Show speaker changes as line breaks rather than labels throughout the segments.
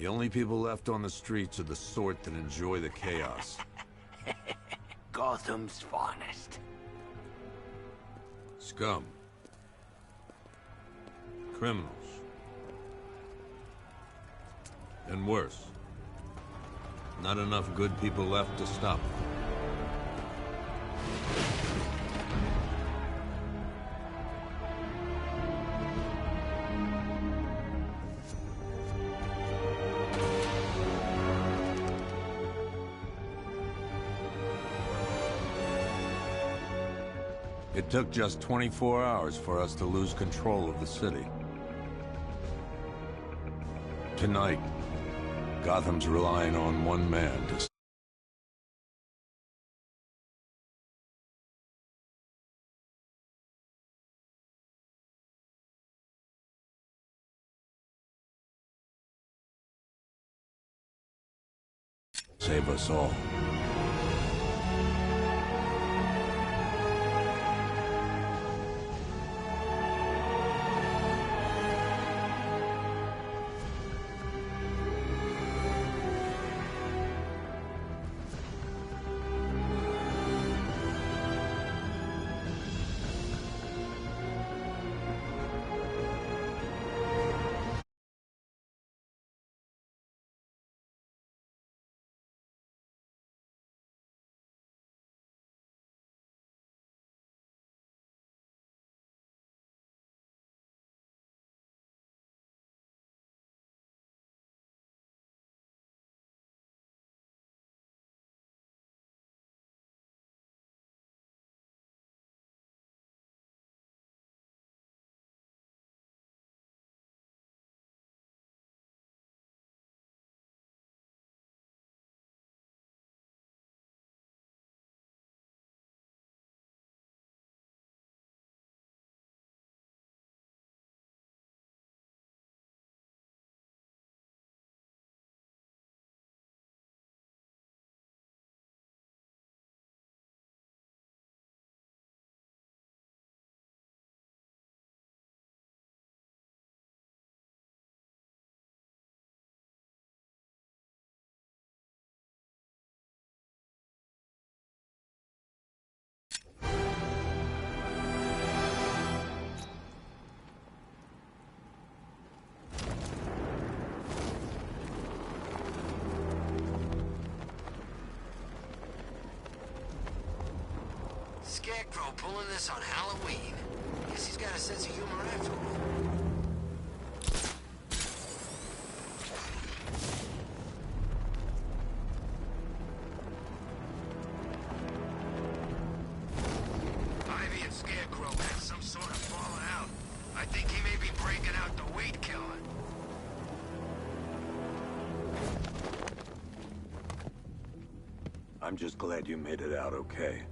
The only people left on the streets are the sort that enjoy the chaos.
Gotham's finest.
Scum. Criminals. And worse. Not enough good people left to stop them. It took just 24 hours for us to lose control of the city. Tonight, Gotham's relying on one man to save us all.
Scarecrow pulling this on Halloween. Guess he's got a sense of humor after all. Ivy and Scarecrow had some sort of falling out. I think he may be breaking out the weed killer.
I'm just glad you made it out okay.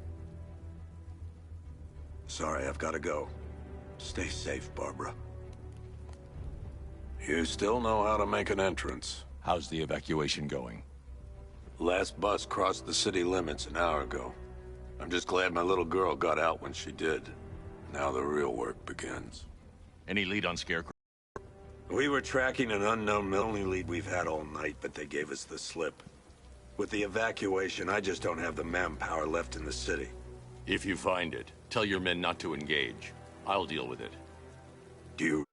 Sorry, I've got to go. Stay safe, Barbara. You still know how to make an entrance.
How's the evacuation going?
Last bus crossed the city limits an hour ago. I'm just glad my little girl got out when she did. Now the real work begins.
Any lead on Scarecrow?
We were tracking an unknown only lead we've had all night, but they gave us the slip. With the evacuation, I just don't have the manpower left in the city.
If you find it, tell your men not to engage. I'll deal with it.
Do you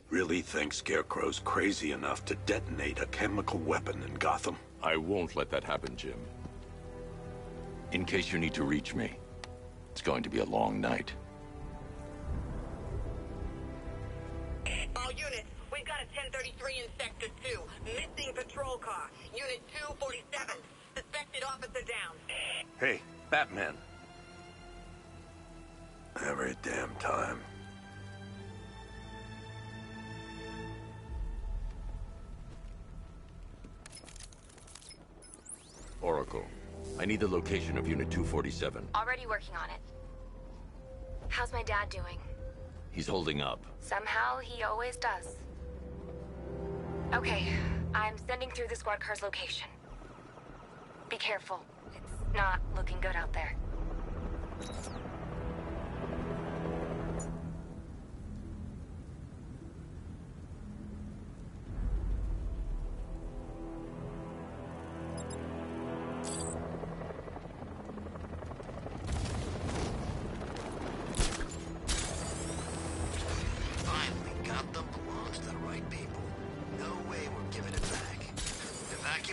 really think Scarecrow's crazy enough to detonate a chemical weapon in Gotham?
I won't let that happen, Jim. In case you need to reach me, it's going to be a long night.
All units, we've got a 1033 in Sector 2. Missing patrol car. Unit 247. Suspected officer down.
Hey, Batman. Every damn time.
Oracle, I need the location of Unit 247.
Already working on it. How's my dad doing?
He's holding up.
Somehow, he always does. Okay, I'm sending through the squad car's location. Be careful. It's not looking good out there.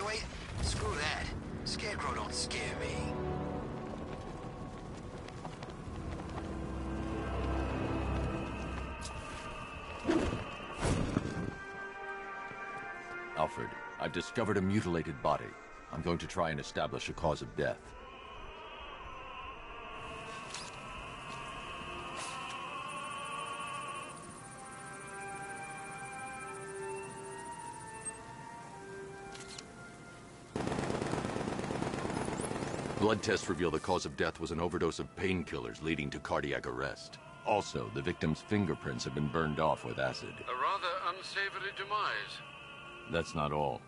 Anyway, screw that. Scarecrow don't scare me.
Alfred, I've discovered a mutilated body. I'm going to try and establish a cause of death. Blood tests reveal the cause of death was an overdose of painkillers leading to cardiac arrest. Also, the victim's fingerprints have been burned off with acid.
A rather unsavory demise.
That's not all.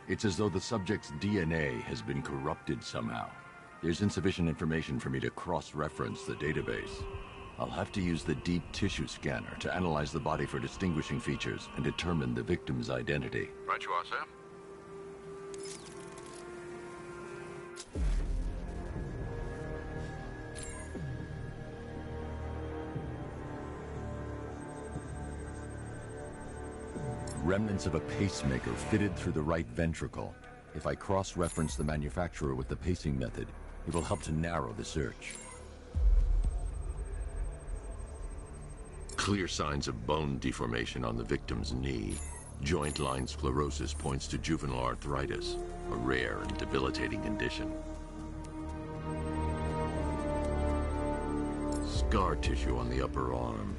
It's as though the subject's DNA has been corrupted somehow. There's insufficient information for me to cross-reference the database. I'll have to use the deep tissue scanner to analyze the body for distinguishing features and determine the victim's identity.
Right you are, sir.
Remnants of a pacemaker fitted through the right ventricle. If I cross-reference the manufacturer with the pacing method, it will help to narrow the search. Clear signs of bone deformation on the victim's knee. Joint line sclerosis points to juvenile arthritis, a rare and debilitating condition. Scar tissue on the upper arm.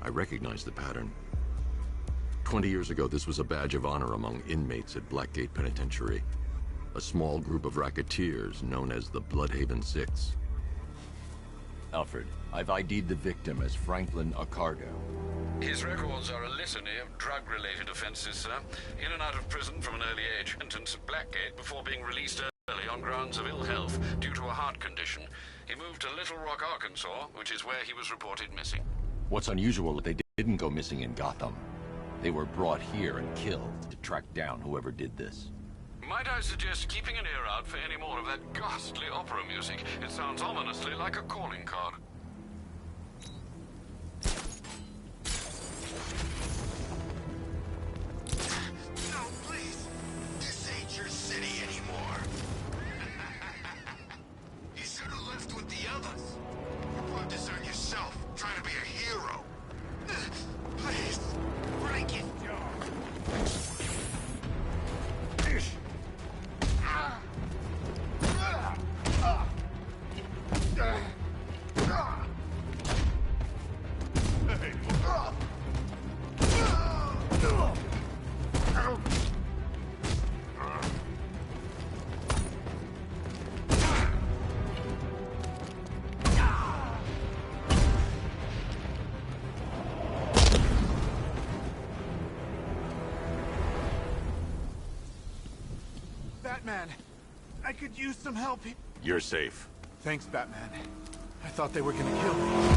I recognize the pattern. 20 years ago, this was a badge of honor among inmates at Blackgate Penitentiary. A small group of racketeers known as the Bloodhaven Six. Alfred, I've ID'd the victim as Franklin Accardo.
His records are a litany of drug-related offenses, sir. In and out of prison from an early age, sentenced at Blackgate before being released early on grounds of ill health due to a heart condition. He moved to Little Rock, Arkansas, which is where he was reported missing.
What's unusual is they didn't go missing in Gotham. They were brought here and killed to track down whoever did this.
Might I suggest keeping an ear out for any more of that ghastly opera music? It sounds ominously like a calling card.
No, please. This ain't your city anymore. You should have left with the others. You brought this on yourself, trying to be a hero. Please, break it, Joe.
Batman, I could use some help.
You're safe.
Thanks, Batman. I thought they were gonna kill me.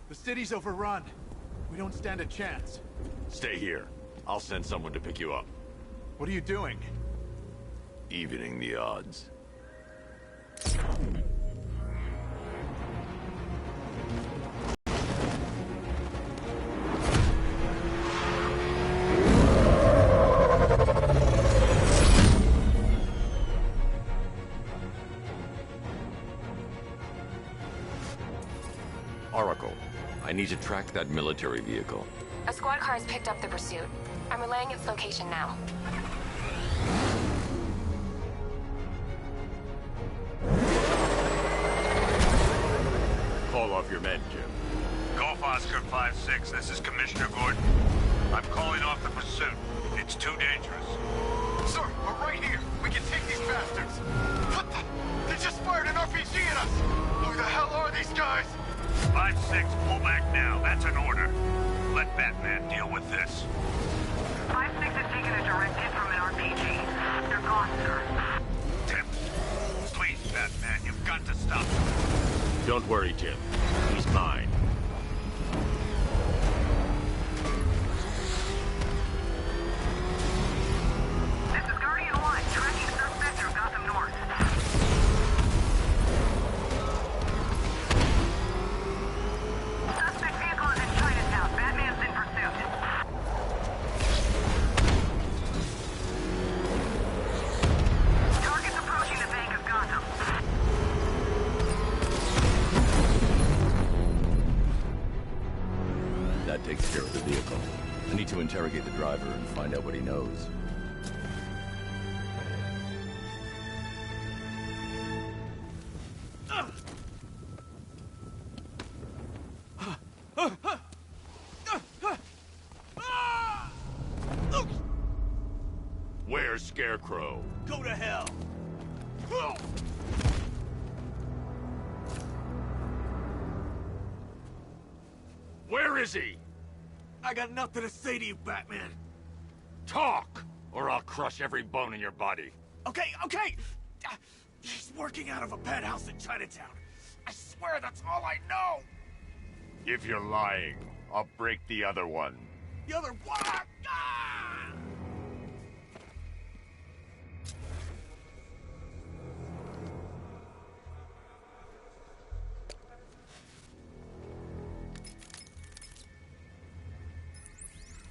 The city's overrun. We don't stand a chance.
Stay here. I'll send someone to pick you up.
What are you doing?
Evening the odds. Oracle, I need to track that military vehicle.
A squad car has picked up the pursuit. I'm relaying its location now.
Call off your men, Jim.
Golf Oscar 5-6, this is Commissioner Gordon. I'm calling off the pursuit. It's too dangerous.
Sir, we're right here. We can take these bastards. What the? They just fired an RPG at us. Who the hell are these guys?
5-6, pull back now. That's an order. Let Batman deal with this.
5-6 has taken a direct hit from an RPG. They're gone, sir.
Tim, please, Batman, you've got to stop them.
Don't worry, Jim. He's mine.
This is Guardian 1, tracking suspect through Gotham North. Suspect vehicle is in Chinatown.
That takes care of the vehicle. I need to interrogate the driver and find out what he knows.
Where's Scarecrow?
Go to hell!
Where is he?
I got nothing to say to you, Batman.
Talk, or I'll crush every bone in your body.
Okay, okay! He's working out of a penthouse in Chinatown. I swear that's all I know!
If you're lying, I'll break the other one.
The other one! Ah!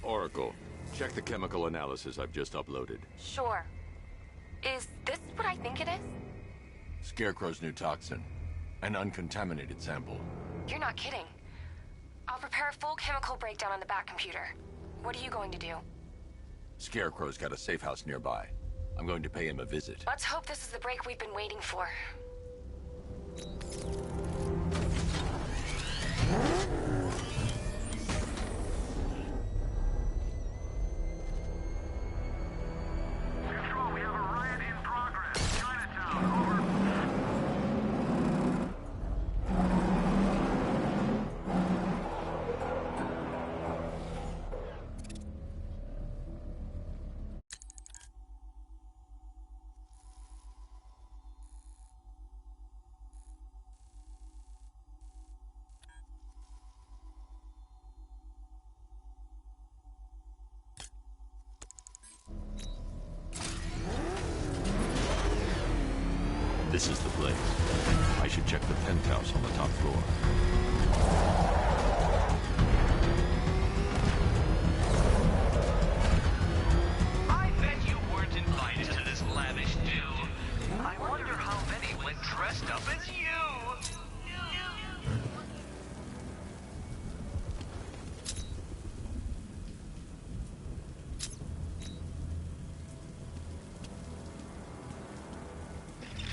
Oracle, check the chemical analysis I've just uploaded.
Sure. Is this what I think it is?
Scarecrow's new toxin. An uncontaminated sample.
You're not kidding. I'll prepare a full chemical breakdown on the back computer. What are you going to do?
Scarecrow's got a safe house nearby. I'm going to pay him a visit.
Let's hope this is the break we've been waiting for.
Control, we have a riot in progress. Chinatown, over.
This is the place. I should check the penthouse on the top floor.
I bet you weren't invited to this lavish do. I wonder how many went dressed up as you.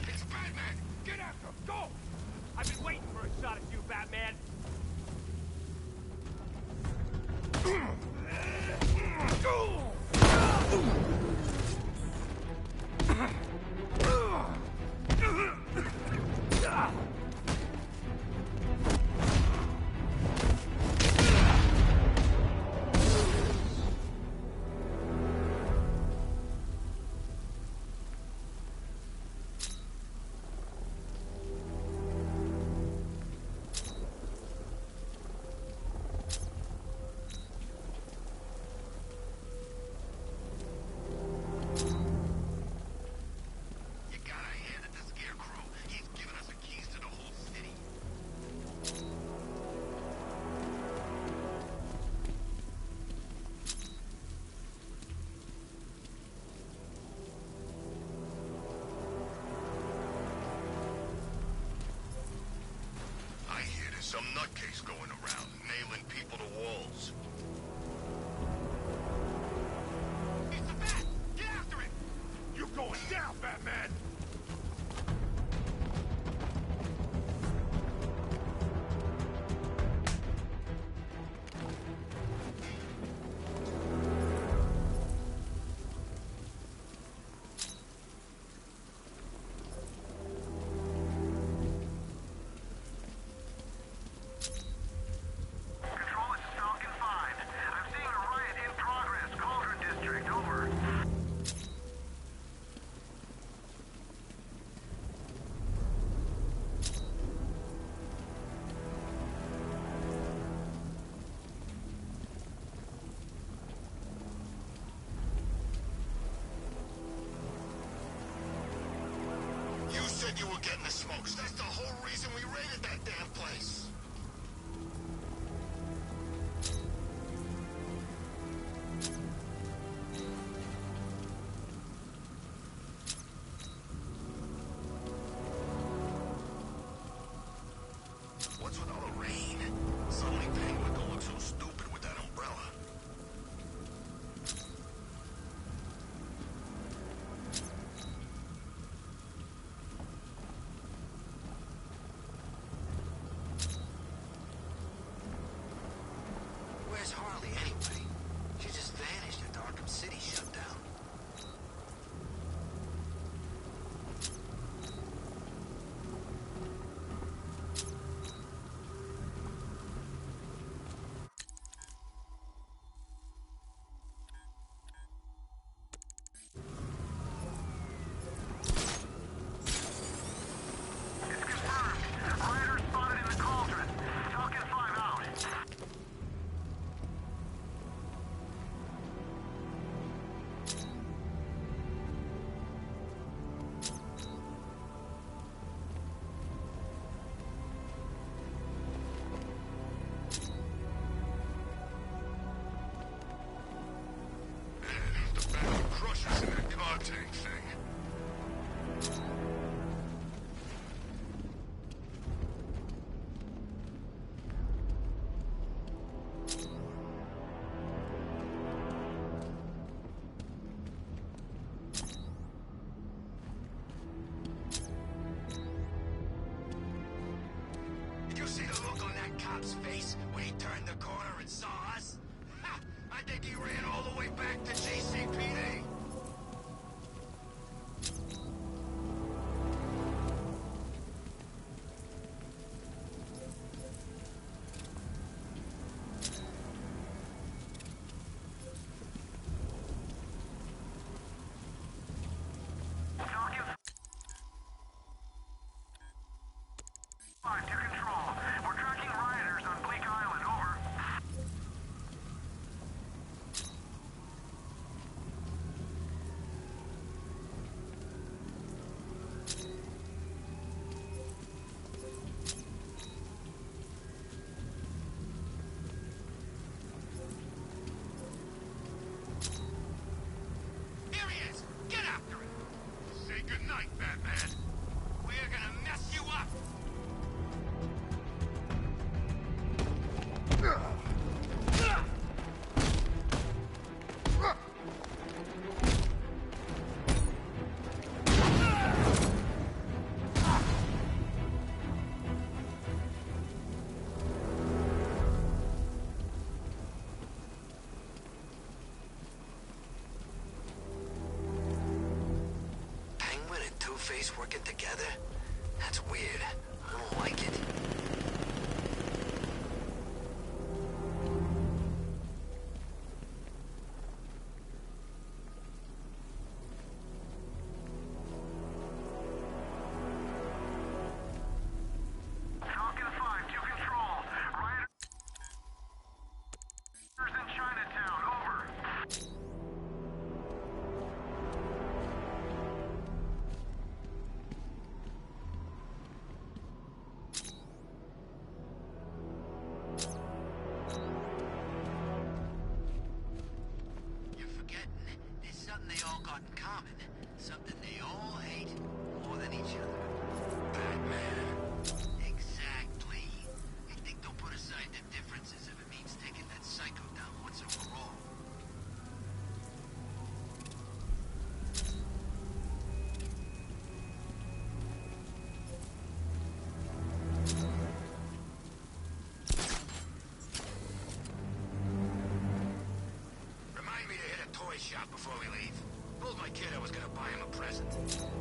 It's Batman! Get after him! Go!
I've been waiting for a shot at you, Batman.
You gotta hand it to Scarecrow. He's given us the keys to the whole city. I hear there's some nutcase going around, nailing people to walls. It's a bat! Get after it!
You're going down, Batman.
Control, it's Falcon 5. I'm seeing a riot in progress. Cauldron District, over. You said you were getting the smokes. That's the whole reason we raided that damn place. What's with all the rain? Suddenly Penguin don't look so stupid with that Two-Face working together? That's weird. I don't like it. Something they all hate more than each other. Batman. Exactly. They think they'll put aside their differences if it means taking that psycho down once and for all. Remind me to hit a toy shop before we leave. Told my kid I was gonna buy him a present.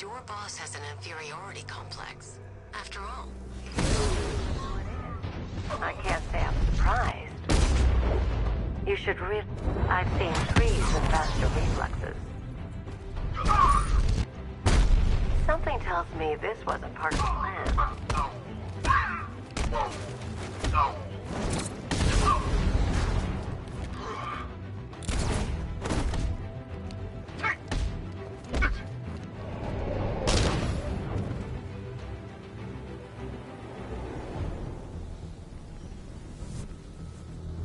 Your boss has an inferiority complex. After all. I can't say I'm surprised. You should I've seen trees with faster reflexes. Something tells me this wasn't part of the plan.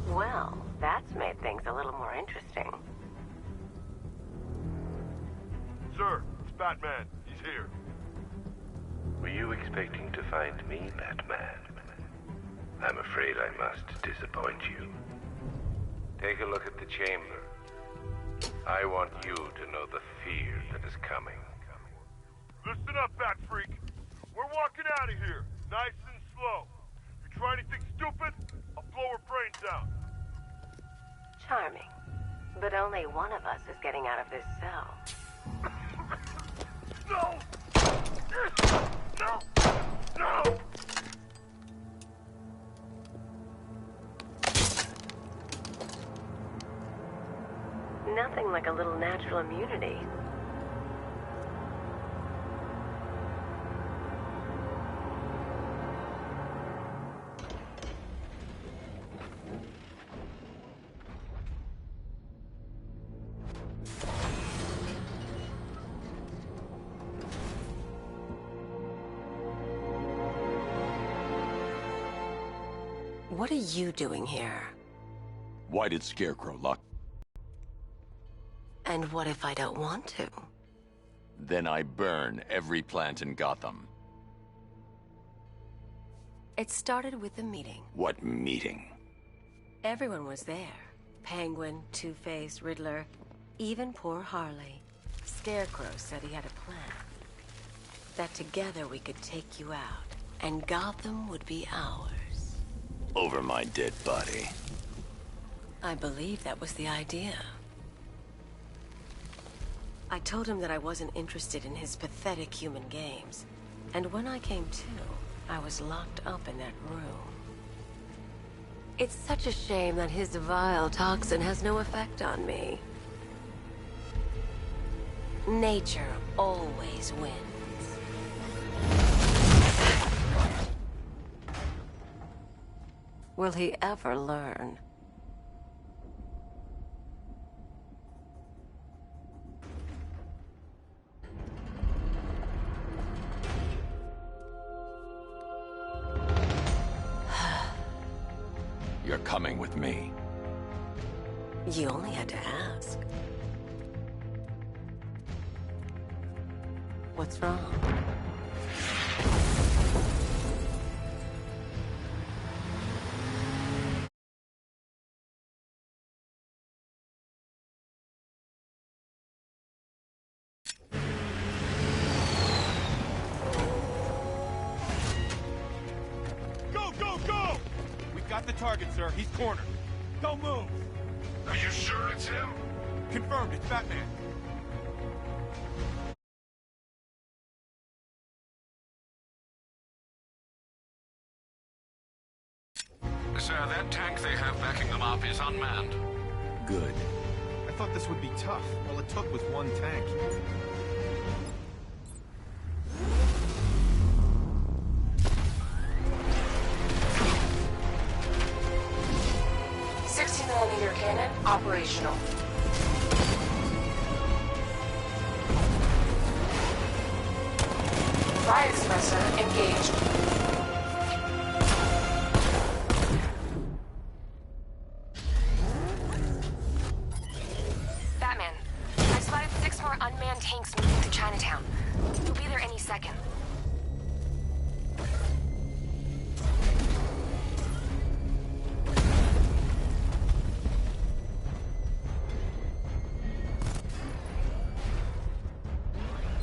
Well, that's made things a little more interesting.
Sir, it's Batman. He's here.
Were you expecting to find me, Batman? I'm afraid I must disappoint you. Take a look at the chamber. I want you to know the fear that is coming.
Listen up, Bat Freak. We're walking out of here, nice and slow. If you try anything stupid, I'll blow her brains out.
Charming. But only one of us is getting out of this cell.
No! No! No!
Nothing like a little natural immunity. What are you doing here?
Why did Scarecrow lock?
And what if I don't want to?
Then I burn every plant in Gotham.
It started with a meeting.
What meeting?
Everyone was there. Penguin, Two-Face, Riddler, even poor Harley. Scarecrow said he had a plan. That together we could take you out, and Gotham would be ours.
Over my dead body.
I believe that was the idea. I told him that I wasn't interested in his pathetic human games. And when I came to, I was locked up in that room. It's such a shame that his vile toxin has no effect on me. Nature always wins. Will he ever learn?
You're coming with me.
You only had to ask. What's wrong?
Go, go, go! We've got the target, sir. He's cornered. Don't move.
Are you sure it's him?
Confirmed, it's Batman.
Sir, that tank they have backing them up is unmanned.
Good.
I thought this would be tough. All it took was one tank.
.60mm cannon operational. Fire suppressor engaged. Batman, I've spotted 6 more unmanned tanks moving through Chinatown. We'll be there any second.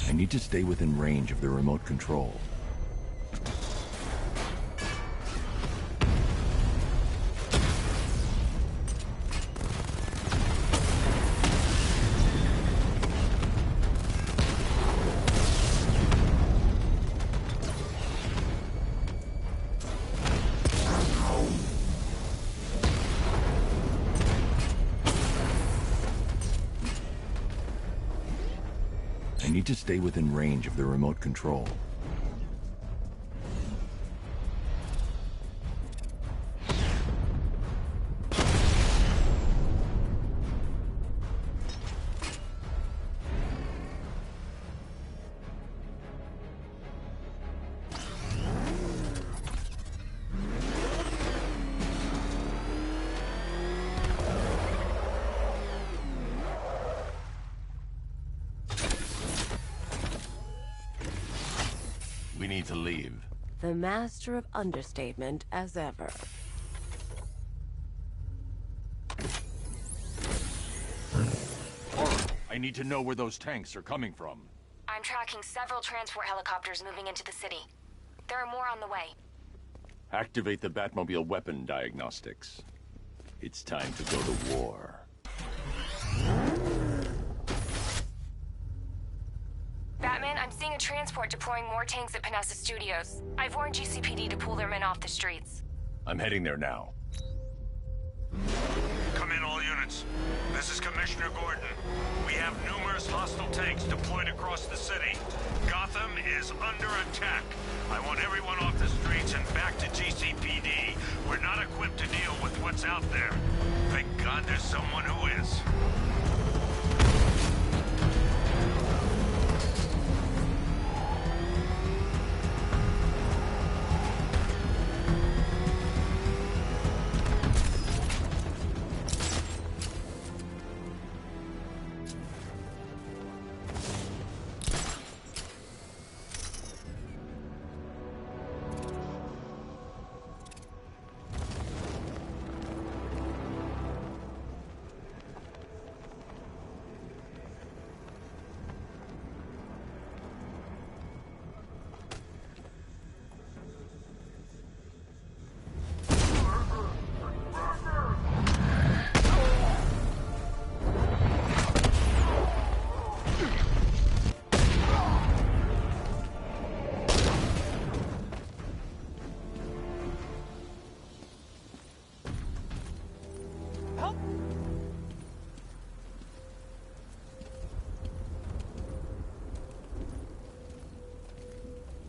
I need to stay within range of the remote control. I need to stay within range of the remote control.
We need to leave.
The master of understatement as ever.
I need to know where those tanks are coming from.
I'm tracking several transport helicopters moving into the city. There are more on the way.
Activate the Batmobile weapon diagnostics. It's time to go to war.
Batman, I'm seeing a transport deploying more tanks at Panessa Studios. I've warned GCPD to pull their men off the streets.
I'm heading there now.
Come in, all units. This is Commissioner Gordon. We have numerous hostile tanks deployed across the city. Gotham is under attack. I want everyone off the streets and back to GCPD. We're not equipped to deal with what's out there. Thank God there's someone who is.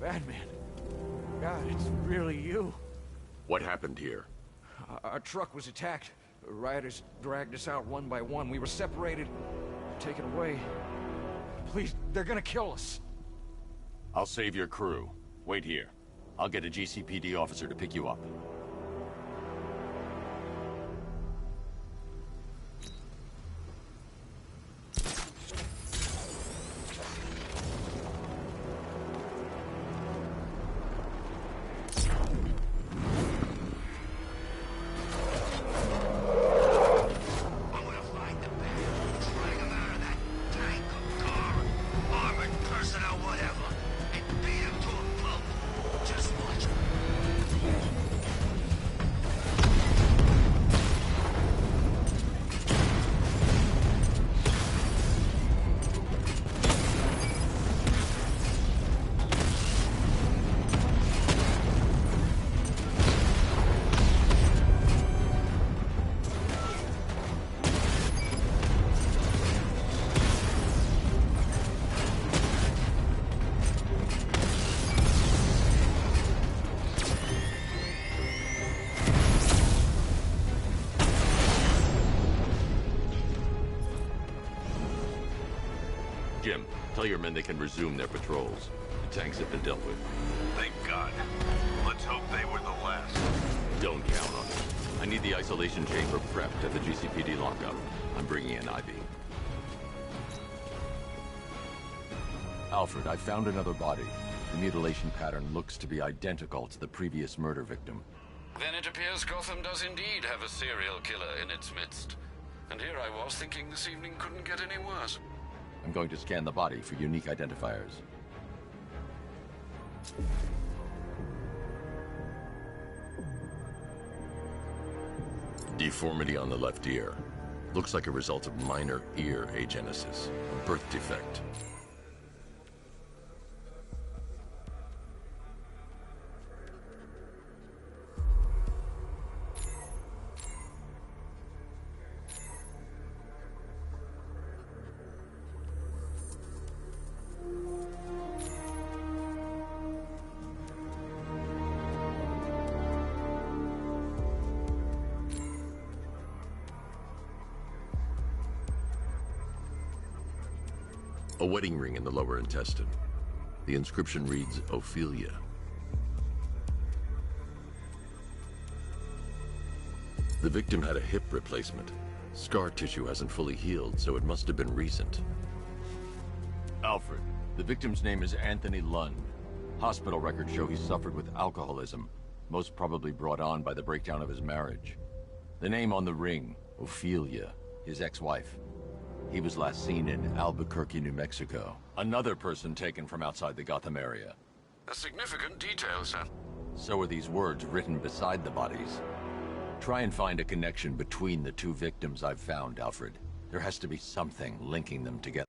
Batman. God, it's really you.
What happened here?
Our truck was attacked. Rioters dragged us out one by one. We were separated, taken away. Please, they're gonna kill us.
I'll save your crew. Wait here. I'll get a GCPD officer to pick you up.
Jim, tell your men they can resume their patrols. The tanks have been dealt with.
Thank God. Let's hope they were the last.
Don't count on it. I need the isolation chamber prepped at the GCPD lockup. I'm bringing in Ivy.
Alfred, I found another body. The mutilation pattern looks to be identical to the previous murder victim.
Then it appears Gotham does indeed have a serial killer in its midst. And here I was thinking this evening couldn't get any worse.
I'm going to scan the body for unique identifiers.
Deformity on the left ear. Looks like a result of minor ear agenesis, a birth defect. A wedding ring in the lower intestine. The inscription reads, Ophelia. The victim had a hip replacement. Scar tissue hasn't fully healed, so it must have been recent.
Alfred, the victim's name is Anthony Lund.
Hospital records show he suffered with alcoholism, most probably brought on by the breakdown of his marriage. The name on the ring, Ophelia, his ex-wife. He was last seen in Albuquerque, New Mexico. Another person taken from outside the Gotham area.
A significant detail, sir.
So are these words written beside the bodies. Try and find a connection between the two victims I've found, Alfred. There has to be something linking them together.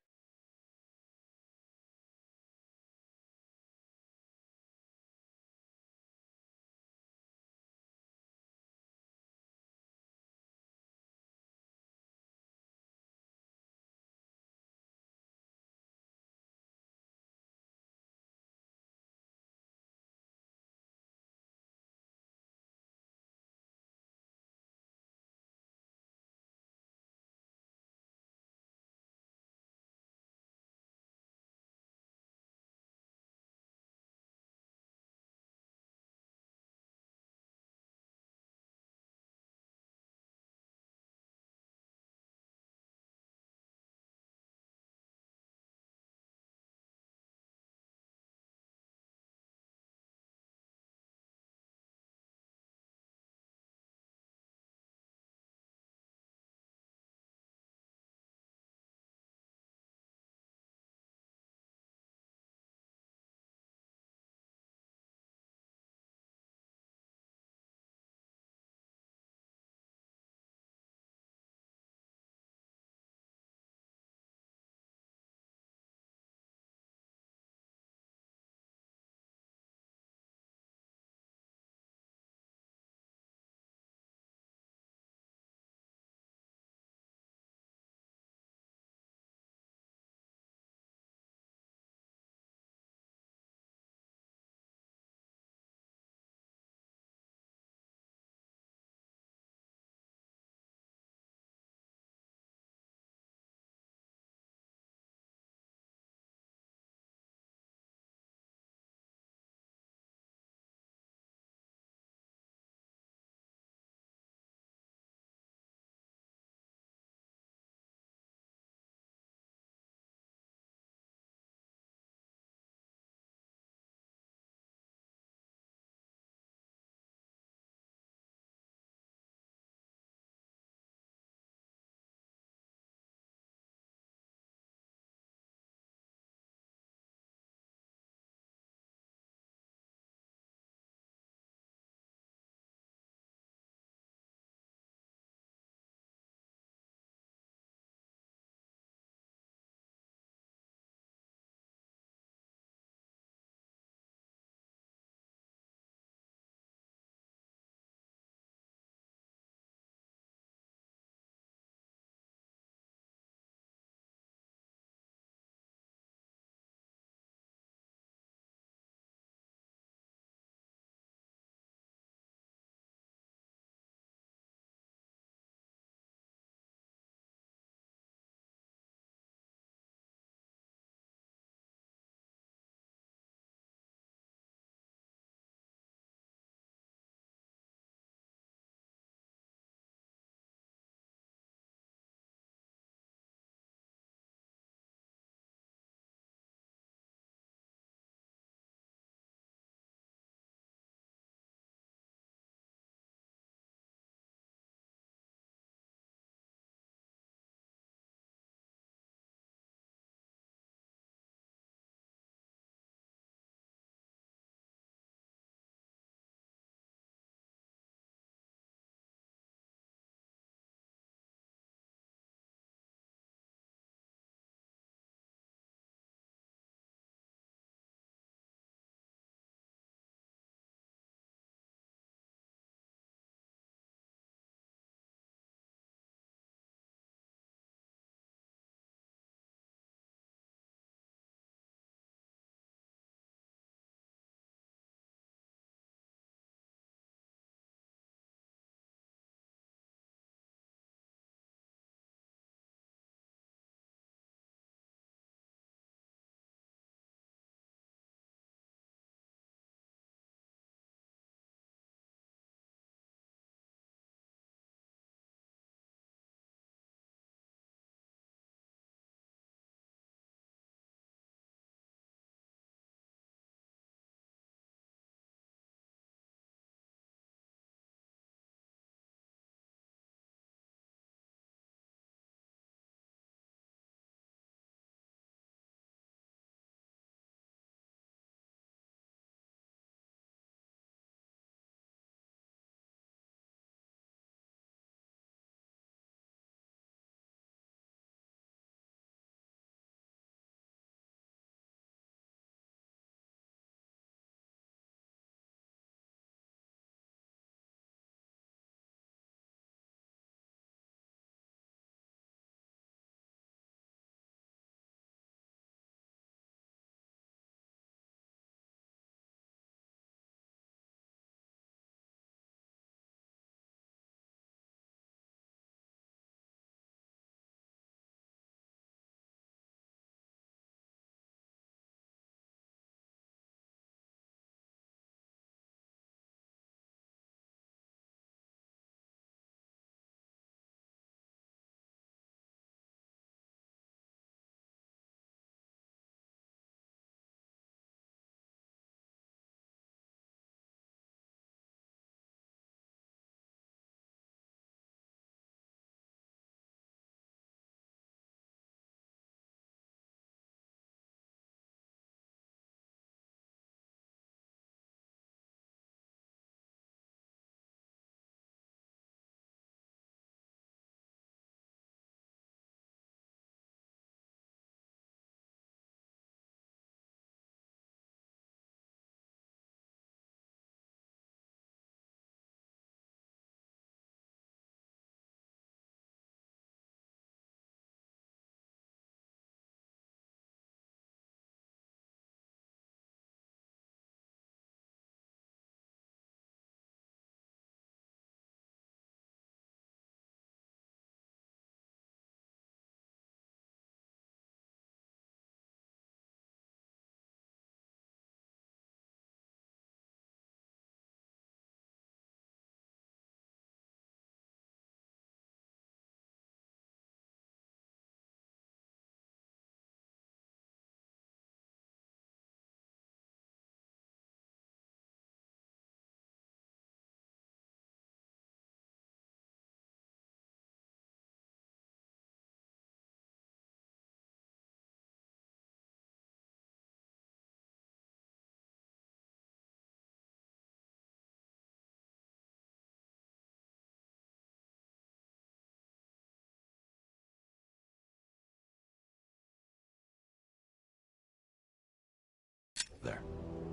there.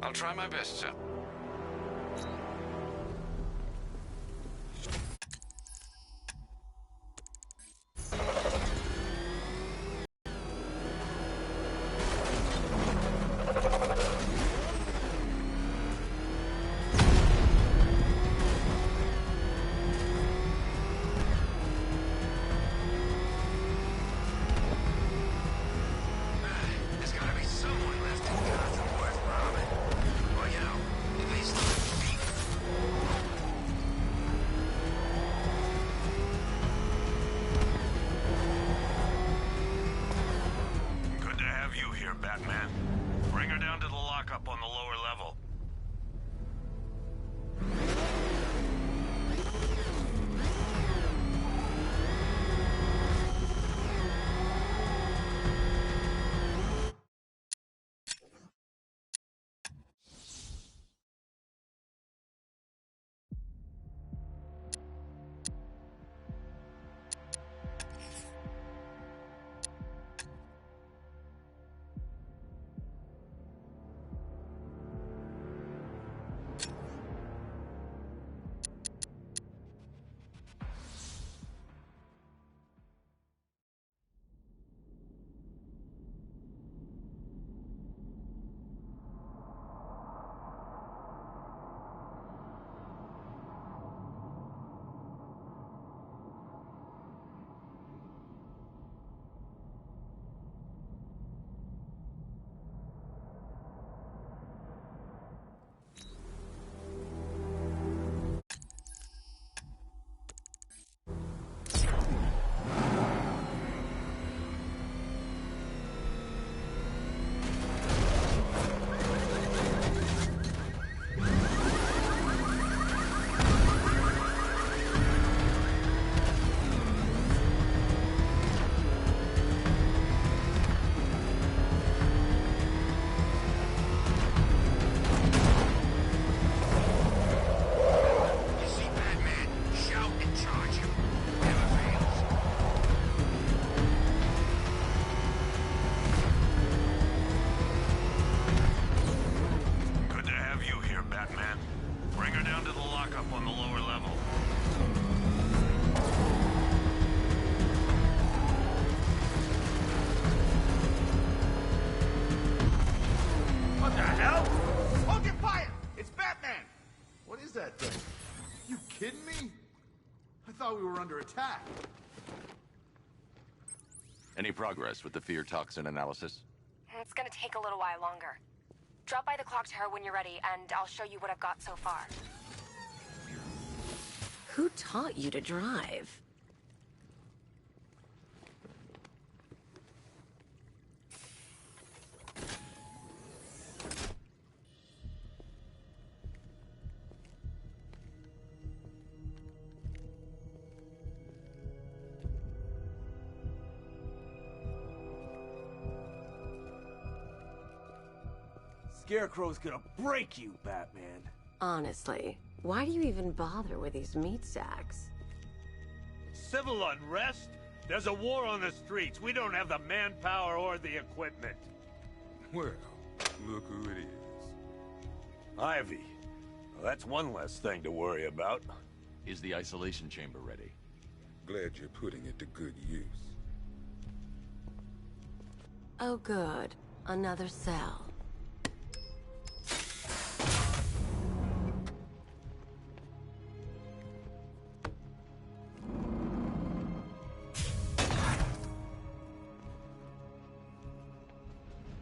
I'll try my best, sir.
There's gotta be someone left in Gotham worth robbing. Or, you know, at least beat.
Good to have you here, Batman. Bring her down to the lockup on the lower level.
You see Batman, shout and charge him. Never fails.
Good to have you here, Batman. Bring her down to the lockup on the lower level.
What the hell? Hold your fire! It's Batman!
What is that thing? You kidding me? I thought we were under attack.
Any progress with the fear toxin analysis?
It's gonna take a little while longer. Drop by the clock tower when you're ready, and I'll show you what I've got so far.
Who taught you to drive?
Scarecrow's gonna break you, Batman.
Honestly, why do you even bother with these meat sacks?
Civil unrest? There's a war on the streets. We don't have the manpower or the equipment.
Well, look who it is.
Ivy. Well, that's one less thing to worry about.
Is the isolation chamber ready?
Glad you're putting it to good use.
Oh good, another cell.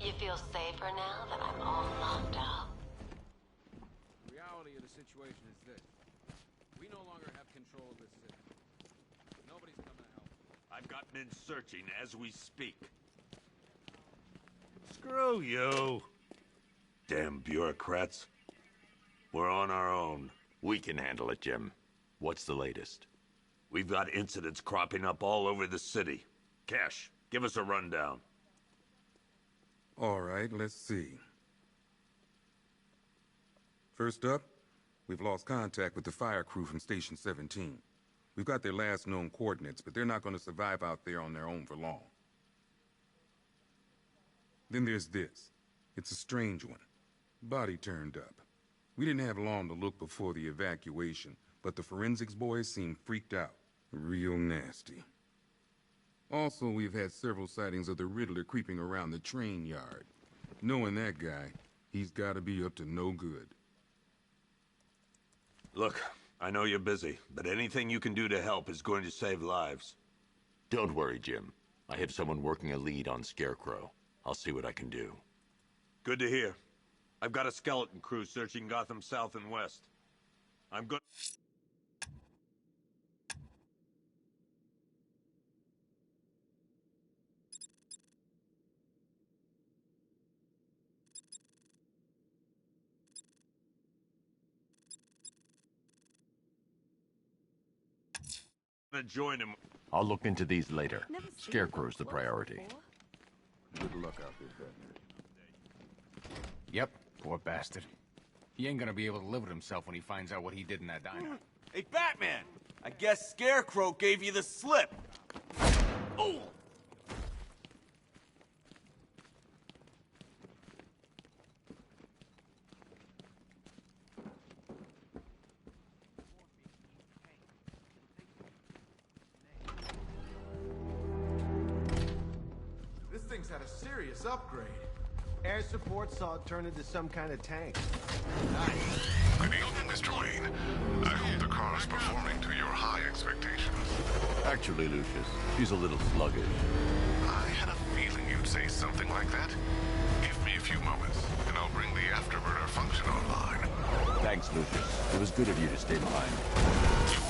You feel safer now that I'm all locked up?
The reality of the situation is this. We no longer have control of this city. Nobody's coming to help.
I've got men searching as we speak. Screw you. Damn bureaucrats. We're on our own.
We can handle it, Jim. What's the latest?
We've got incidents cropping up all over the city. Cash, give us a rundown.
All right, let's see. First up, we've lost contact with the fire crew from Station 17. We've got their last known coordinates, but they're not going to survive out there on their own for long. Then there's this. It's a strange one. Body turned up. We didn't have long to look before the evacuation, but the forensics boys seemed freaked out. Real nasty. Also, we've had several sightings of the Riddler creeping around the train yard. Knowing that guy, he's gotta be up to no good.
Look, I know you're busy, but anything you can do to help is going to save lives.
Don't worry, Jim. I have someone working a lead on Scarecrow. I'll see what I can do.
Good to hear. I've got a skeleton crew searching Gotham South and West. I'm good. Join him.
I'll look into these later. Scarecrow's the priority.
Good luck out there, Batman.
Yep, poor bastard. He ain't gonna be able to live with himself when he finds out what he did in that diner.
Hey, Batman! I guess Scarecrow gave you the slip. Oh!
This thing's had a serious upgrade.
Air support saw it turn into some kind of tank.
Nice.
Good evening, Mr. Wayne. I hope the car is performing to your high expectations.
Actually, Lucius, she's a little sluggish.
I had a feeling you'd say something like that. Give me a few moments, and I'll bring the afterburner function online.
Thanks, Lucius. It was good of you to stay behind.
You